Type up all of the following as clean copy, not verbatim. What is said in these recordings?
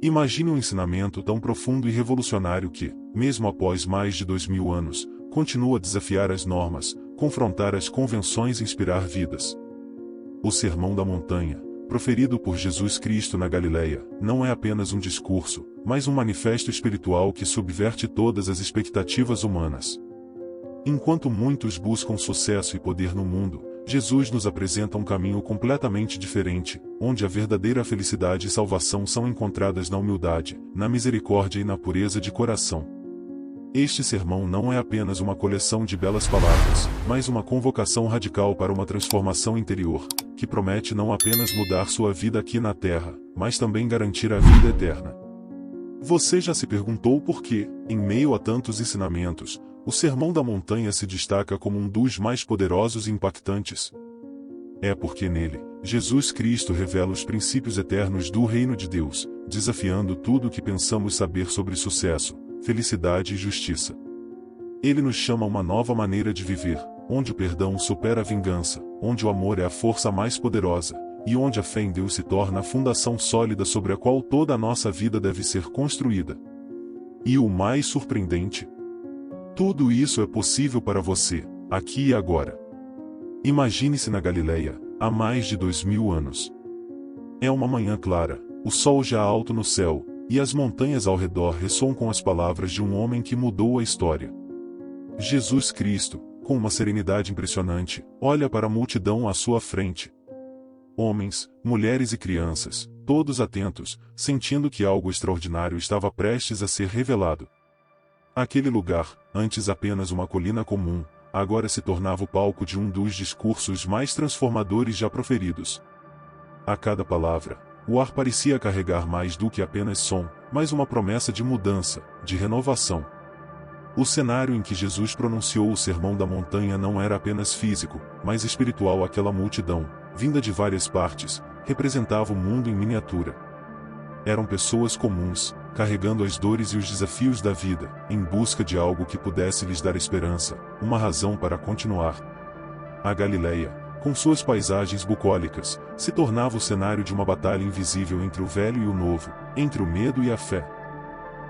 Imagine um ensinamento tão profundo e revolucionário que, mesmo após mais de 2000 anos, continua a desafiar as normas, confrontar as convenções e inspirar vidas. O Sermão da Montanha, proferido por Jesus Cristo na Galileia, não é apenas um discurso, mas um manifesto espiritual que subverte todas as expectativas humanas. Enquanto muitos buscam sucesso e poder no mundo, Jesus nos apresenta um caminho completamente diferente, onde a verdadeira felicidade e salvação são encontradas na humildade, na misericórdia e na pureza de coração. Este sermão não é apenas uma coleção de belas palavras, mas uma convocação radical para uma transformação interior, que promete não apenas mudar sua vida aqui na Terra, mas também garantir a vida eterna. Você já se perguntou por que, em meio a tantos ensinamentos, o Sermão da Montanha se destaca como um dos mais poderosos e impactantes? É porque nele, Jesus Cristo revela os princípios eternos do Reino de Deus, desafiando tudo o que pensamos saber sobre sucesso, felicidade e justiça. Ele nos chama a uma nova maneira de viver, onde o perdão supera a vingança, onde o amor é a força mais poderosa, e onde a fé em Deus se torna a fundação sólida sobre a qual toda a nossa vida deve ser construída. E o mais surpreendente? Tudo isso é possível para você, aqui e agora. Imagine-se na Galileia, há mais de 2000 anos. É uma manhã clara, o sol já alto no céu, e as montanhas ao redor ressoam com as palavras de um homem que mudou a história. Jesus Cristo, com uma serenidade impressionante, olha para a multidão à sua frente. Homens, mulheres e crianças, todos atentos, sentindo que algo extraordinário estava prestes a ser revelado. Aquele lugar, antes apenas uma colina comum, agora se tornava o palco de um dos discursos mais transformadores já proferidos. A cada palavra, o ar parecia carregar mais do que apenas som, mas uma promessa de mudança, de renovação. O cenário em que Jesus pronunciou o Sermão da Montanha não era apenas físico, mas espiritual. Aquela multidão, vinda de várias partes, representava o mundo em miniatura. Eram pessoas comuns, carregando as dores e os desafios da vida, em busca de algo que pudesse lhes dar esperança, uma razão para continuar. A Galileia, com suas paisagens bucólicas, se tornava o cenário de uma batalha invisível entre o velho e o novo, entre o medo e a fé.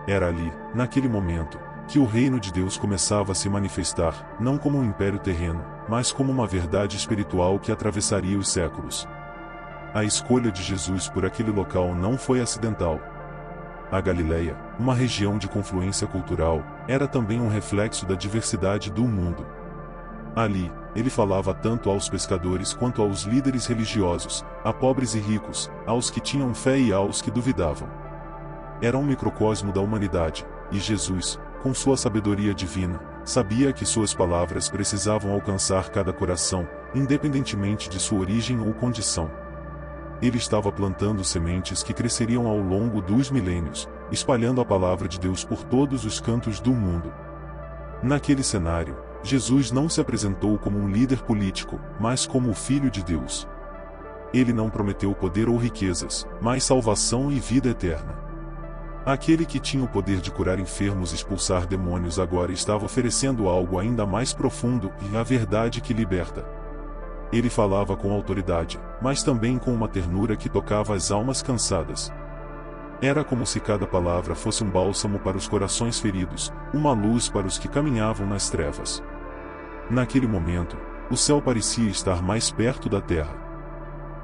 Era ali, naquele momento, que o reino de Deus começava a se manifestar, não como um império terreno, mas como uma verdade espiritual que atravessaria os séculos. A escolha de Jesus por aquele local não foi acidental. A Galileia, uma região de confluência cultural, era também um reflexo da diversidade do mundo. Ali, ele falava tanto aos pescadores quanto aos líderes religiosos, a pobres e ricos, aos que tinham fé e aos que duvidavam. Era um microcosmo da humanidade, e Jesus, com sua sabedoria divina, sabia que suas palavras precisavam alcançar cada coração, independentemente de sua origem ou condição. Ele estava plantando sementes que cresceriam ao longo dos milênios, espalhando a palavra de Deus por todos os cantos do mundo. Naquele cenário, Jesus não se apresentou como um líder político, mas como o Filho de Deus. Ele não prometeu poder ou riquezas, mas salvação e vida eterna. Aquele que tinha o poder de curar enfermos e expulsar demônios agora estava oferecendo algo ainda mais profundo e a verdade que liberta. Ele falava com autoridade, mas também com uma ternura que tocava as almas cansadas. Era como se cada palavra fosse um bálsamo para os corações feridos, uma luz para os que caminhavam nas trevas. Naquele momento, o céu parecia estar mais perto da terra.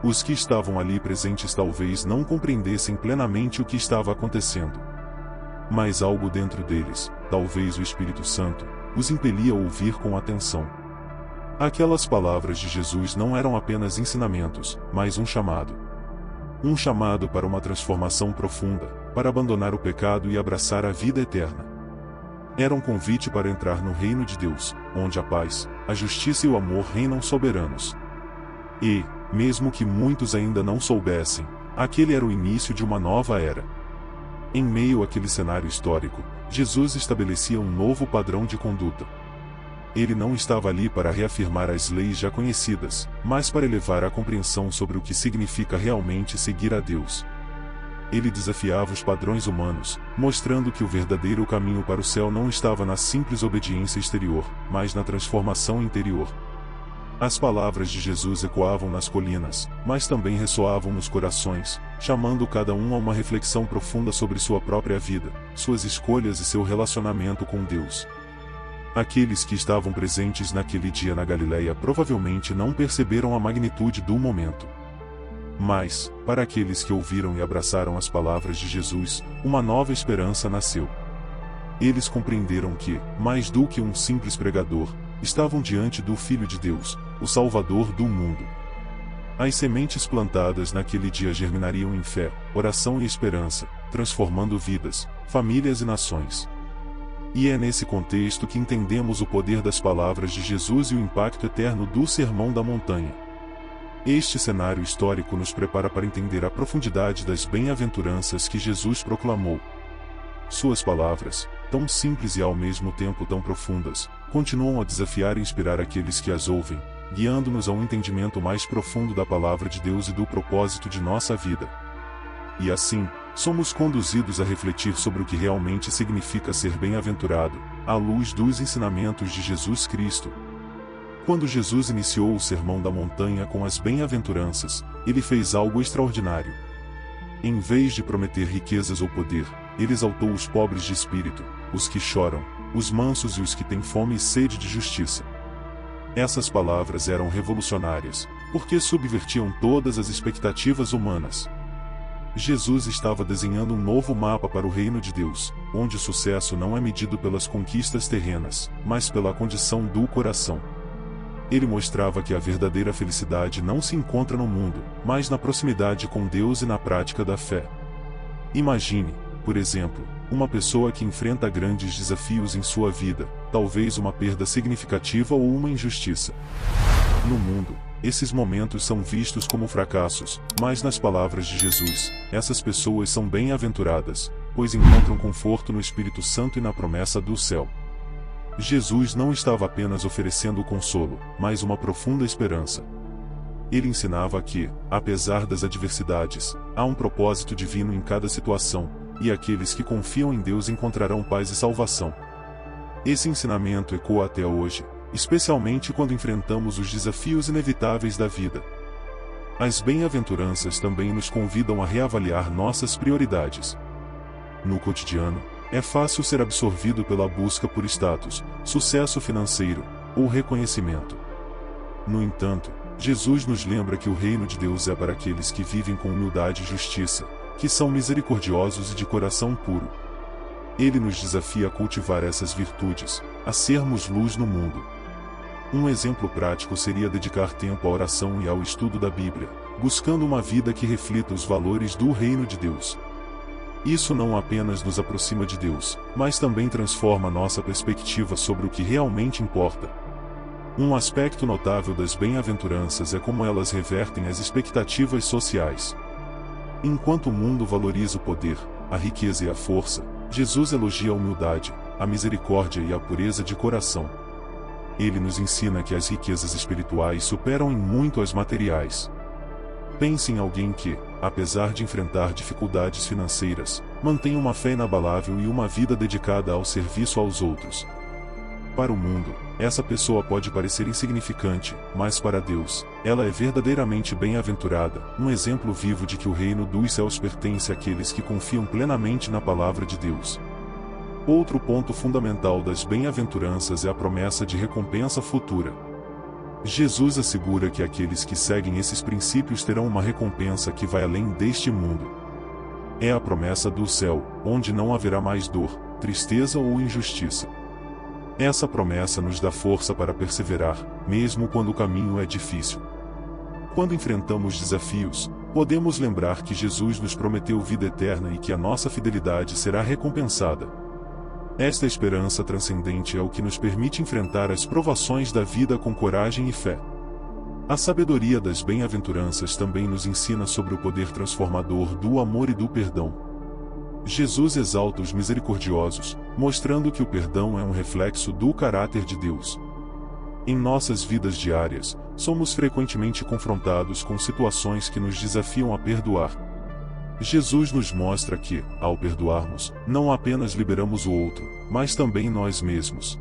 Os que estavam ali presentes talvez não compreendessem plenamente o que estava acontecendo. Mas algo dentro deles, talvez o Espírito Santo, os impelia a ouvir com atenção. Aquelas palavras de Jesus não eram apenas ensinamentos, mas um chamado. Um chamado para uma transformação profunda, para abandonar o pecado e abraçar a vida eterna. Era um convite para entrar no reino de Deus, onde a paz, a justiça e o amor reinam soberanos. E, mesmo que muitos ainda não soubessem, aquele era o início de uma nova era. Em meio àquele cenário histórico, Jesus estabelecia um novo padrão de conduta. Ele não estava ali para reafirmar as leis já conhecidas, mas para elevar a compreensão sobre o que significa realmente seguir a Deus. Ele desafiava os padrões humanos, mostrando que o verdadeiro caminho para o céu não estava na simples obediência exterior, mas na transformação interior. As palavras de Jesus ecoavam nas colinas, mas também ressoavam nos corações, chamando cada um a uma reflexão profunda sobre sua própria vida, suas escolhas e seu relacionamento com Deus. Aqueles que estavam presentes naquele dia na Galileia provavelmente não perceberam a magnitude do momento. Mas, para aqueles que ouviram e abraçaram as palavras de Jesus, uma nova esperança nasceu. Eles compreenderam que, mais do que um simples pregador, estavam diante do Filho de Deus, o Salvador do mundo. As sementes plantadas naquele dia germinariam em fé, oração e esperança, transformando vidas, famílias e nações. E é nesse contexto que entendemos o poder das palavras de Jesus e o impacto eterno do Sermão da Montanha. Este cenário histórico nos prepara para entender a profundidade das bem-aventuranças que Jesus proclamou. Suas palavras, tão simples e ao mesmo tempo tão profundas, continuam a desafiar e inspirar aqueles que as ouvem, guiando-nos a um entendimento mais profundo da palavra de Deus e do propósito de nossa vida. E assim, somos conduzidos a refletir sobre o que realmente significa ser bem-aventurado, à luz dos ensinamentos de Jesus Cristo. Quando Jesus iniciou o Sermão da Montanha com as bem-aventuranças, ele fez algo extraordinário. Em vez de prometer riquezas ou poder, ele exaltou os pobres de espírito, os que choram, os mansos e os que têm fome e sede de justiça. Essas palavras eram revolucionárias, porque subvertiam todas as expectativas humanas. Jesus estava desenhando um novo mapa para o reino de Deus, onde o sucesso não é medido pelas conquistas terrenas, mas pela condição do coração. Ele mostrava que a verdadeira felicidade não se encontra no mundo, mas na proximidade com Deus e na prática da fé. Imagine, por exemplo, uma pessoa que enfrenta grandes desafios em sua vida, talvez uma perda significativa ou uma injustiça. No mundo, esses momentos são vistos como fracassos, mas nas palavras de Jesus, essas pessoas são bem-aventuradas, pois encontram conforto no Espírito Santo e na promessa do céu. Jesus não estava apenas oferecendo consolo, mas uma profunda esperança. Ele ensinava que, apesar das adversidades, há um propósito divino em cada situação, e aqueles que confiam em Deus encontrarão paz e salvação. Esse ensinamento ecoa até hoje, especialmente quando enfrentamos os desafios inevitáveis da vida. As bem-aventuranças também nos convidam a reavaliar nossas prioridades. No cotidiano, é fácil ser absorvido pela busca por status, sucesso financeiro ou reconhecimento. No entanto, Jesus nos lembra que o reino de Deus é para aqueles que vivem com humildade e justiça, que são misericordiosos e de coração puro. Ele nos desafia a cultivar essas virtudes, a sermos luz no mundo. Um exemplo prático seria dedicar tempo à oração e ao estudo da Bíblia, buscando uma vida que reflita os valores do reino de Deus. Isso não apenas nos aproxima de Deus, mas também transforma nossa perspectiva sobre o que realmente importa. Um aspecto notável das bem-aventuranças é como elas revertem as expectativas sociais. Enquanto o mundo valoriza o poder, a riqueza e a força, Jesus elogia a humildade, a misericórdia e a pureza de coração. Ele nos ensina que as riquezas espirituais superam em muito as materiais. Pense em alguém que, apesar de enfrentar dificuldades financeiras, mantém uma fé inabalável e uma vida dedicada ao serviço aos outros. Para o mundo, essa pessoa pode parecer insignificante, mas para Deus, ela é verdadeiramente bem-aventurada, um exemplo vivo de que o reino dos céus pertence àqueles que confiam plenamente na palavra de Deus. Outro ponto fundamental das bem-aventuranças é a promessa de recompensa futura. Jesus assegura que aqueles que seguem esses princípios terão uma recompensa que vai além deste mundo. É a promessa do céu, onde não haverá mais dor, tristeza ou injustiça. Essa promessa nos dá força para perseverar, mesmo quando o caminho é difícil. Quando enfrentamos desafios, podemos lembrar que Jesus nos prometeu vida eterna e que a nossa fidelidade será recompensada. Esta esperança transcendente é o que nos permite enfrentar as provações da vida com coragem e fé. A sabedoria das bem-aventuranças também nos ensina sobre o poder transformador do amor e do perdão. Jesus exalta os misericordiosos, mostrando que o perdão é um reflexo do caráter de Deus. Em nossas vidas diárias, somos frequentemente confrontados com situações que nos desafiam a perdoar. Jesus nos mostra que, ao perdoarmos, não apenas liberamos o outro, mas também nós mesmos.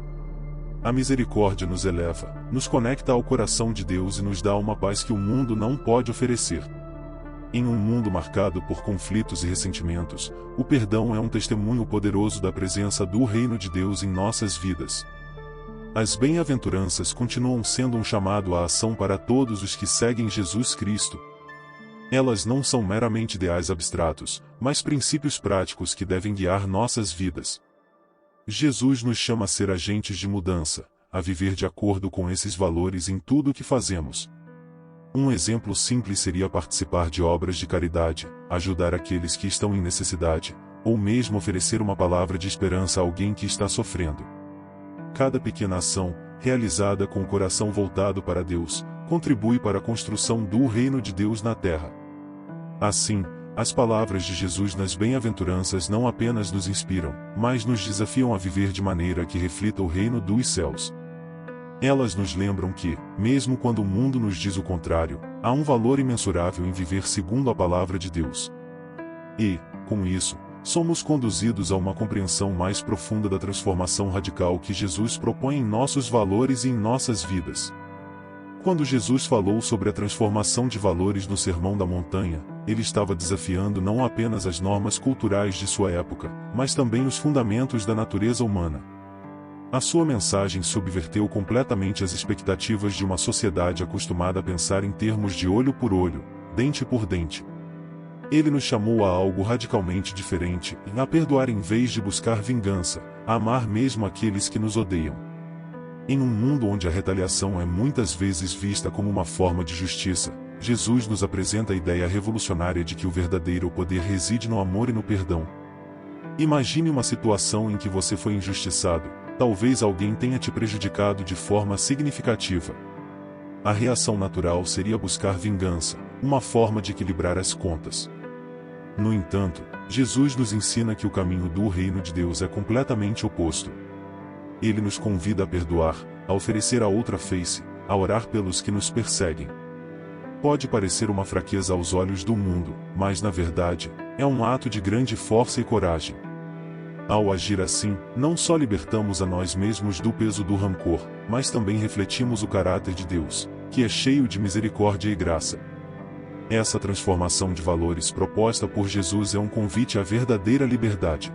A misericórdia nos eleva, nos conecta ao coração de Deus e nos dá uma paz que o mundo não pode oferecer. Em um mundo marcado por conflitos e ressentimentos, o perdão é um testemunho poderoso da presença do reino de Deus em nossas vidas. As bem-aventuranças continuam sendo um chamado à ação para todos os que seguem Jesus Cristo. Elas não são meramente ideais abstratos, mas princípios práticos que devem guiar nossas vidas. Jesus nos chama a ser agentes de mudança, a viver de acordo com esses valores em tudo o que fazemos. Um exemplo simples seria participar de obras de caridade, ajudar aqueles que estão em necessidade, ou mesmo oferecer uma palavra de esperança a alguém que está sofrendo. Cada pequena ação, realizada com o coração voltado para Deus, contribui para a construção do reino de Deus na terra. Assim, as palavras de Jesus nas bem-aventuranças não apenas nos inspiram, mas nos desafiam a viver de maneira que reflita o reino dos céus. Elas nos lembram que, mesmo quando o mundo nos diz o contrário, há um valor imensurável em viver segundo a palavra de Deus. E, com isso, somos conduzidos a uma compreensão mais profunda da transformação radical que Jesus propõe em nossos valores e em nossas vidas. Quando Jesus falou sobre a transformação de valores no Sermão da Montanha, ele estava desafiando não apenas as normas culturais de sua época, mas também os fundamentos da natureza humana. A sua mensagem subverteu completamente as expectativas de uma sociedade acostumada a pensar em termos de olho por olho, dente por dente. Ele nos chamou a algo radicalmente diferente, a perdoar em vez de buscar vingança, a amar mesmo aqueles que nos odeiam. Em um mundo onde a retaliação é muitas vezes vista como uma forma de justiça, Jesus nos apresenta a ideia revolucionária de que o verdadeiro poder reside no amor e no perdão. Imagine uma situação em que você foi injustiçado. Talvez alguém tenha te prejudicado de forma significativa. A reação natural seria buscar vingança, uma forma de equilibrar as contas. No entanto, Jesus nos ensina que o caminho do reino de Deus é completamente oposto. Ele nos convida a perdoar, a oferecer a outra face, a orar pelos que nos perseguem. Pode parecer uma fraqueza aos olhos do mundo, mas na verdade, é um ato de grande força e coragem. Ao agir assim, não só libertamos a nós mesmos do peso do rancor, mas também refletimos o caráter de Deus, que é cheio de misericórdia e graça. Essa transformação de valores proposta por Jesus é um convite à verdadeira liberdade.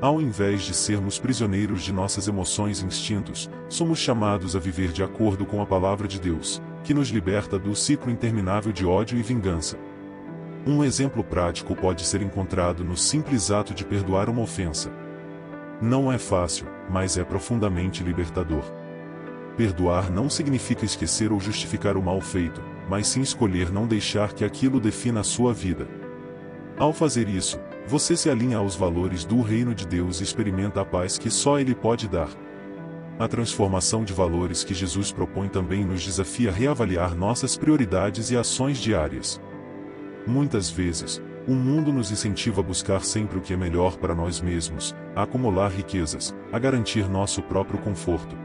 Ao invés de sermos prisioneiros de nossas emoções e instintos, somos chamados a viver de acordo com a palavra de Deus, que nos liberta do ciclo interminável de ódio e vingança. Um exemplo prático pode ser encontrado no simples ato de perdoar uma ofensa. Não é fácil, mas é profundamente libertador. Perdoar não significa esquecer ou justificar o mal feito, mas sim escolher não deixar que aquilo defina a sua vida. Ao fazer isso, você se alinha aos valores do reino de Deus e experimenta a paz que só Ele pode dar. A transformação de valores que Jesus propõe também nos desafia a reavaliar nossas prioridades e ações diárias. Muitas vezes, o mundo nos incentiva a buscar sempre o que é melhor para nós mesmos, a acumular riquezas, a garantir nosso próprio conforto.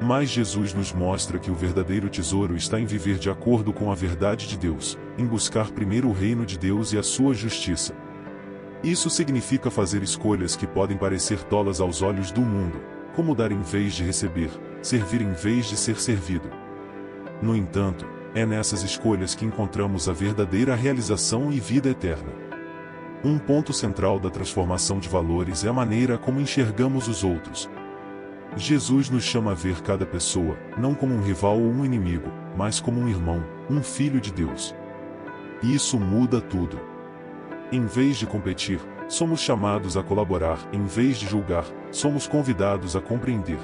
Mas Jesus nos mostra que o verdadeiro tesouro está em viver de acordo com a verdade de Deus, em buscar primeiro o reino de Deus e a sua justiça. Isso significa fazer escolhas que podem parecer tolas aos olhos do mundo, como dar em vez de receber, servir em vez de ser servido. No entanto, é nessas escolhas que encontramos a verdadeira realização e vida eterna. Um ponto central da transformação de valores é a maneira como enxergamos os outros. Jesus nos chama a ver cada pessoa, não como um rival ou um inimigo, mas como um irmão, um filho de Deus. Isso muda tudo. Em vez de competir, somos chamados a colaborar, em vez de julgar, somos convidados a compreender.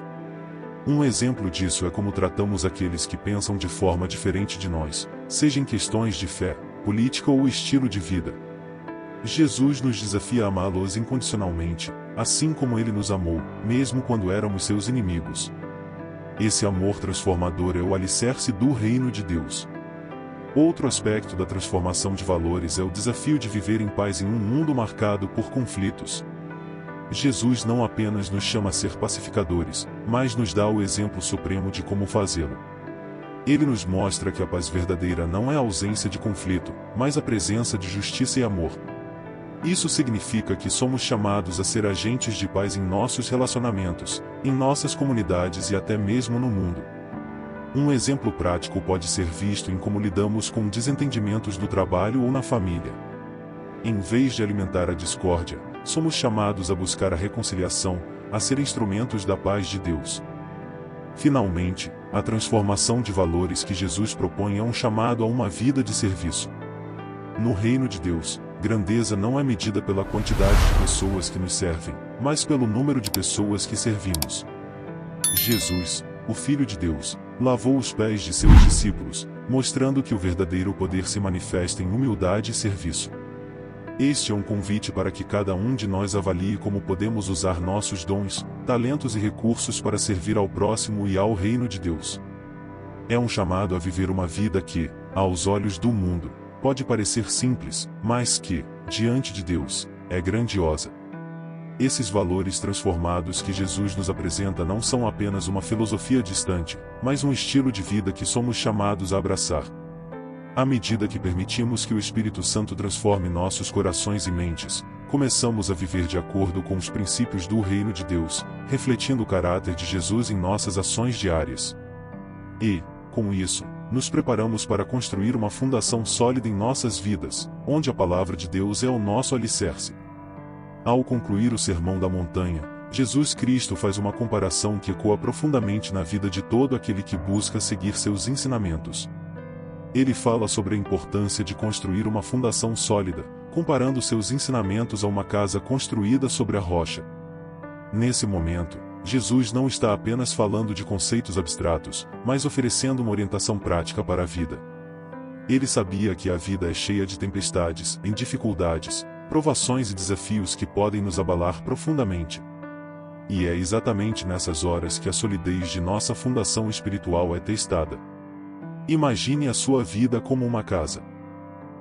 Um exemplo disso é como tratamos aqueles que pensam de forma diferente de nós, seja em questões de fé, política ou estilo de vida. Jesus nos desafia a amá-los incondicionalmente, assim como Ele nos amou, mesmo quando éramos seus inimigos. Esse amor transformador é o alicerce do reino de Deus. Outro aspecto da transformação de valores é o desafio de viver em paz em um mundo marcado por conflitos. Jesus não apenas nos chama a ser pacificadores, mas nos dá o exemplo supremo de como fazê-lo. Ele nos mostra que a paz verdadeira não é a ausência de conflito, mas a presença de justiça e amor. Isso significa que somos chamados a ser agentes de paz em nossos relacionamentos, em nossas comunidades e até mesmo no mundo. Um exemplo prático pode ser visto em como lidamos com desentendimentos do trabalho ou na família. Em vez de alimentar a discórdia, somos chamados a buscar a reconciliação, a ser instrumentos da paz de Deus. Finalmente, a transformação de valores que Jesus propõe é um chamado a uma vida de serviço. No reino de Deus, grandeza não é medida pela quantidade de pessoas que nos servem, mas pelo número de pessoas que servimos. Jesus, o Filho de Deus, lavou os pés de seus discípulos, mostrando que o verdadeiro poder se manifesta em humildade e serviço. Este é um convite para que cada um de nós avalie como podemos usar nossos dons, talentos e recursos para servir ao próximo e ao reino de Deus. É um chamado a viver uma vida que, aos olhos do mundo, pode parecer simples, mas que, diante de Deus, é grandiosa. Esses valores transformados que Jesus nos apresenta não são apenas uma filosofia distante, mas um estilo de vida que somos chamados a abraçar. À medida que permitimos que o Espírito Santo transforme nossos corações e mentes, começamos a viver de acordo com os princípios do reino de Deus, refletindo o caráter de Jesus em nossas ações diárias. E, com isso, nos preparamos para construir uma fundação sólida em nossas vidas, onde a palavra de Deus é o nosso alicerce. Ao concluir o Sermão da Montanha, Jesus Cristo faz uma comparação que ecoa profundamente na vida de todo aquele que busca seguir seus ensinamentos. Ele fala sobre a importância de construir uma fundação sólida, comparando seus ensinamentos a uma casa construída sobre a rocha. Nesse momento, Jesus não está apenas falando de conceitos abstratos, mas oferecendo uma orientação prática para a vida. Ele sabia que a vida é cheia de tempestades, em dificuldades, provações e desafios que podem nos abalar profundamente. E é exatamente nessas horas que a solidez de nossa fundação espiritual é testada. Imagine a sua vida como uma casa.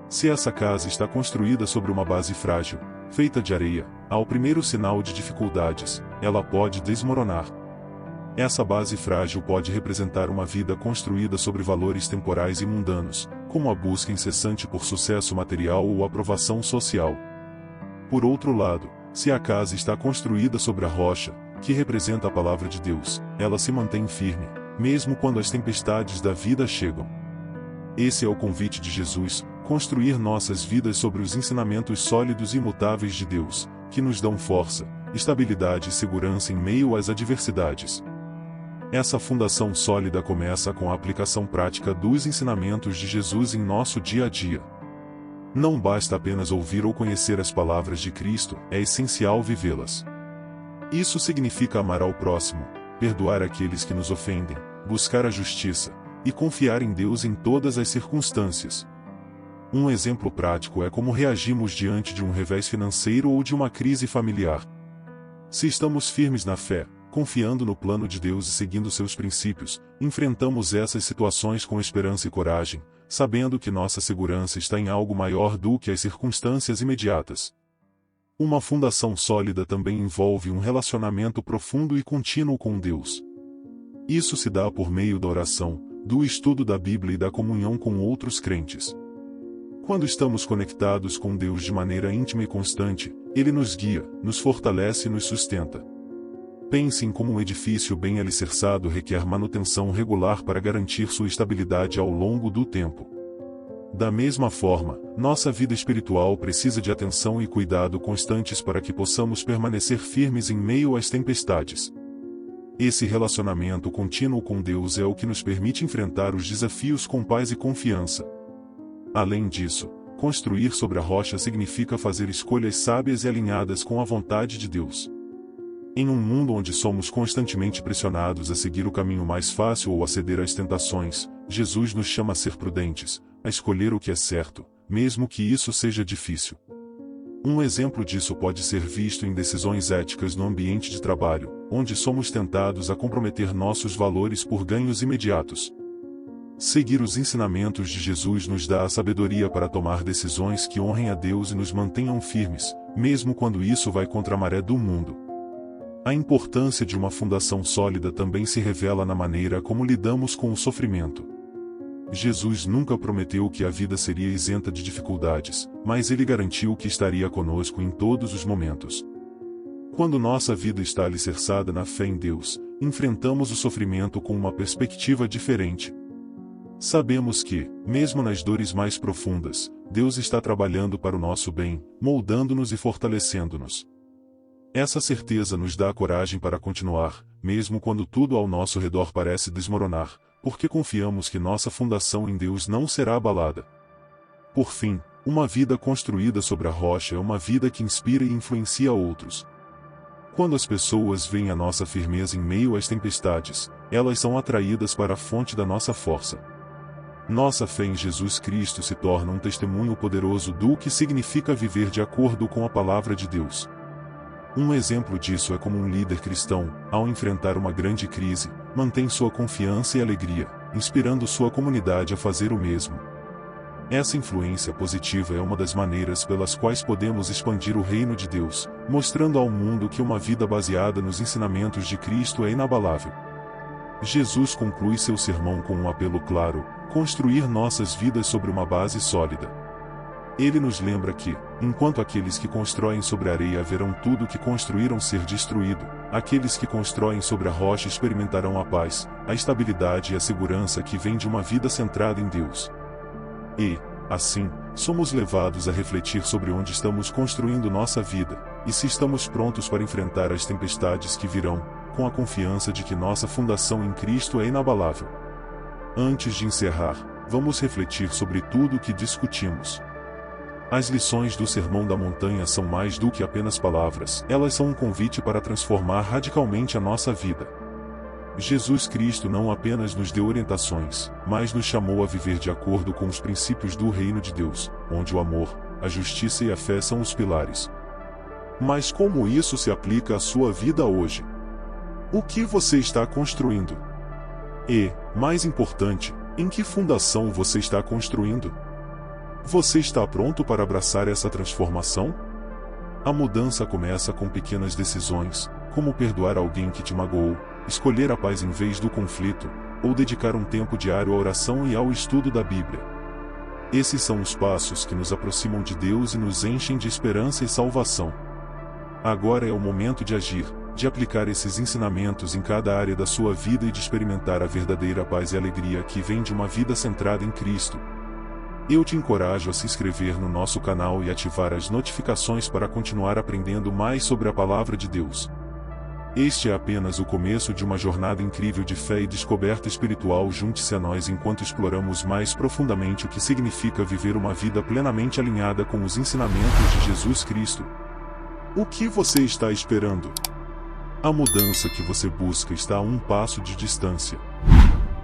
Se essa casa está construída sobre uma base frágil, feita de areia, ao primeiro sinal de dificuldades, ela pode desmoronar. Essa base frágil pode representar uma vida construída sobre valores temporais e mundanos, como a busca incessante por sucesso material ou aprovação social. Por outro lado, se a casa está construída sobre a rocha, que representa a palavra de Deus, ela se mantém firme, mesmo quando as tempestades da vida chegam. Esse é o convite de Jesus, construir nossas vidas sobre os ensinamentos sólidos e imutáveis de Deus, que nos dão força, estabilidade e segurança em meio às adversidades. Essa fundação sólida começa com a aplicação prática dos ensinamentos de Jesus em nosso dia a dia. Não basta apenas ouvir ou conhecer as palavras de Cristo, é essencial vivê-las. Isso significa amar ao próximo, perdoar aqueles que nos ofendem, buscar a justiça, e confiar em Deus em todas as circunstâncias. Um exemplo prático é como reagimos diante de um revés financeiro ou de uma crise familiar. Se estamos firmes na fé, confiando no plano de Deus e seguindo seus princípios, enfrentamos essas situações com esperança e coragem, sabendo que nossa segurança está em algo maior do que as circunstâncias imediatas. Uma fundação sólida também envolve um relacionamento profundo e contínuo com Deus. Isso se dá por meio da oração, do estudo da Bíblia e da comunhão com outros crentes. Quando estamos conectados com Deus de maneira íntima e constante, Ele nos guia, nos fortalece e nos sustenta. Pense em como um edifício bem alicerçado requer manutenção regular para garantir sua estabilidade ao longo do tempo. Da mesma forma, nossa vida espiritual precisa de atenção e cuidado constantes para que possamos permanecer firmes em meio às tempestades. Esse relacionamento contínuo com Deus é o que nos permite enfrentar os desafios com paz e confiança. Além disso, construir sobre a rocha significa fazer escolhas sábias e alinhadas com a vontade de Deus. Em um mundo onde somos constantemente pressionados a seguir o caminho mais fácil ou a ceder às tentações, Jesus nos chama a ser prudentes, a escolher o que é certo, mesmo que isso seja difícil. Um exemplo disso pode ser visto em decisões éticas no ambiente de trabalho, onde somos tentados a comprometer nossos valores por ganhos imediatos. Seguir os ensinamentos de Jesus nos dá a sabedoria para tomar decisões que honrem a Deus e nos mantenham firmes, mesmo quando isso vai contra a maré do mundo. A importância de uma fundação sólida também se revela na maneira como lidamos com o sofrimento. Jesus nunca prometeu que a vida seria isenta de dificuldades, mas ele garantiu que estaria conosco em todos os momentos. Quando nossa vida está alicerçada na fé em Deus, enfrentamos o sofrimento com uma perspectiva diferente. Sabemos que, mesmo nas dores mais profundas, Deus está trabalhando para o nosso bem, moldando-nos e fortalecendo-nos. Essa certeza nos dá coragem para continuar, mesmo quando tudo ao nosso redor parece desmoronar, porque confiamos que nossa fundação em Deus não será abalada. Por fim, uma vida construída sobre a rocha é uma vida que inspira e influencia outros. Quando as pessoas veem a nossa firmeza em meio às tempestades, elas são atraídas para a fonte da nossa força. Nossa fé em Jesus Cristo se torna um testemunho poderoso do que significa viver de acordo com a palavra de Deus. Um exemplo disso é como um líder cristão, ao enfrentar uma grande crise, mantém sua confiança e alegria, inspirando sua comunidade a fazer o mesmo. Essa influência positiva é uma das maneiras pelas quais podemos expandir o reino de Deus, mostrando ao mundo que uma vida baseada nos ensinamentos de Cristo é inabalável. Jesus conclui seu sermão com um apelo claro: construir nossas vidas sobre uma base sólida. Ele nos lembra que, enquanto aqueles que constroem sobre a areia verão tudo que construíram ser destruído, aqueles que constroem sobre a rocha experimentarão a paz, a estabilidade e a segurança que vem de uma vida centrada em Deus. E, assim, somos levados a refletir sobre onde estamos construindo nossa vida, e se estamos prontos para enfrentar as tempestades que virão, com a confiança de que nossa fundação em Cristo é inabalável. Antes de encerrar, vamos refletir sobre tudo o que discutimos. As lições do Sermão da Montanha são mais do que apenas palavras, elas são um convite para transformar radicalmente a nossa vida. Jesus Cristo não apenas nos deu orientações, mas nos chamou a viver de acordo com os princípios do reino de Deus, onde o amor, a justiça e a fé são os pilares. Mas como isso se aplica à sua vida hoje? O que você está construindo? E, mais importante, em que fundação você está construindo? Você está pronto para abraçar essa transformação? A mudança começa com pequenas decisões, como perdoar alguém que te magoou, escolher a paz em vez do conflito, ou dedicar um tempo diário à oração e ao estudo da Bíblia. Esses são os passos que nos aproximam de Deus e nos enchem de esperança e salvação. Agora é o momento de agir, de aplicar esses ensinamentos em cada área da sua vida e de experimentar a verdadeira paz e alegria que vem de uma vida centrada em Cristo. Eu te encorajo a se inscrever no nosso canal e ativar as notificações para continuar aprendendo mais sobre a Palavra de Deus. Este é apenas o começo de uma jornada incrível de fé e descoberta espiritual. Junte-se a nós enquanto exploramos mais profundamente o que significa viver uma vida plenamente alinhada com os ensinamentos de Jesus Cristo. O que você está esperando? A mudança que você busca está a um passo de distância.